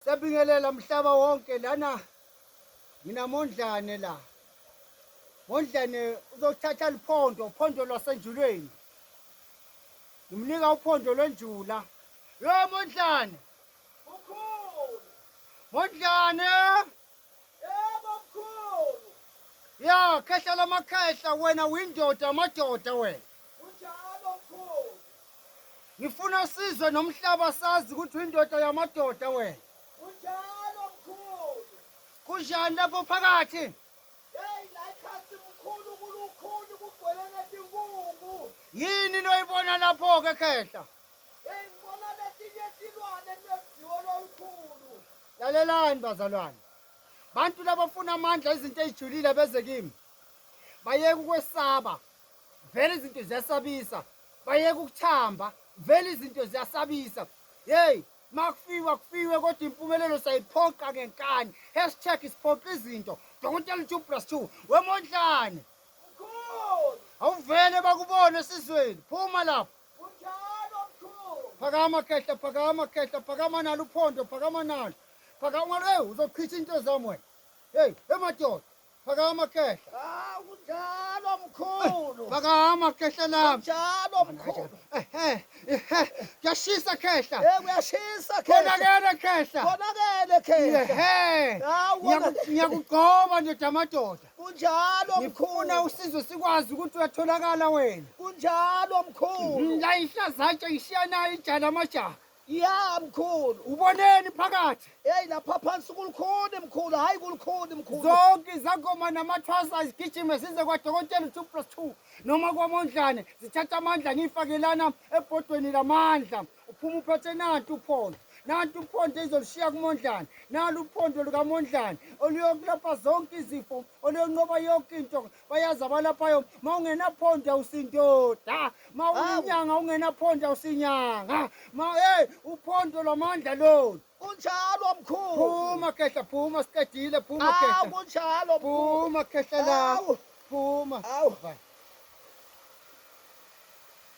Sabingelela mhlaba wonke lana mina Mondlane la. Mondlane uzothatha uphondo lwasenjulweni. Ngimnika uphondo lwenjula. Yo Mondlane. Mkhulu. Mondlane. Yebo mkhulu. Ya, khehla lamakhehla wena windoda amadoda wena. Unjalo mkhulu. Ngifuna usizwe nomhlaba sazi ukuthi windoda yamadoda wena. Unjalo mkhulu. Kunjani lapho phakathi? Hey la ikhathi mkhulu kulukhulu kugcwele netinkungu. Yini noyibona lapho ke khehla? Hey ngibona letinye tilwane neziwo lolukhulu. Lalelani bazalwane. Bantu labafuna amandla izinto ezijulile beze kimi. Bayeke ukwesaba. Vele izinto ziyasabisa. Bayeke ukuthamba. Vele izinto ziyasabisa. Hey, makufiwa kodwa impumelelo sayiphoqa ngenkani. #isiphoqa izinto. Dokotela 2+2. WeMondlane. Mkhulu. Awuvele bakubone esizweni. Phuma lapha. Unjalo mkhulu. Phakama khehla, phakama nalo uphondo, phakama nalo. Phakama le uzochitha into zami wena. Hey, emadoda. Phakama khehla. Ah unjalo mkhulu. Phakama khehla lapha. Unjalo mkhulu. Yashisa khehla. Hey kuyashisa khehla. Konakele khehla. Konakele khehla. Ngiyakugqoba nje amadoda. Unjalo Ngifuna mkhulu. usizo sikwazi ukuthi uyatholakala wena. Unjalo mkhulu. La ihlazatshe ngishiya nayo ijana amajaha. Ya mkhulu. Uboneni phakathi? Hey lapha phansi kulukhuni mkhulu, hayi kulukhuni mkhulu. Zonke izangoma namathwasa zigijime size kwadokotela 2+2 noma kwaMondlane zithatha amandla ngifakelana ebhodweni lamandla. Uphuma uphethe nantu uphondo. Nantu uphondo izolishiya kuMondlane. Nalo uphondo lukaMondlane oluyokulapha zonke izifo, oluyonqoba yonke into. Bayazi abalaphayo mawungenaphondo awusindoda. Mawuyinyanga ungenaphondo awusinyanga. Uphondo lwamandla lolu. Unjalo mkhulu. Phuma khehla, phuma siqedile, phuma khehla. Kunjalo mkhulu. Phuma khehla la. Awu. Phuma. Awu.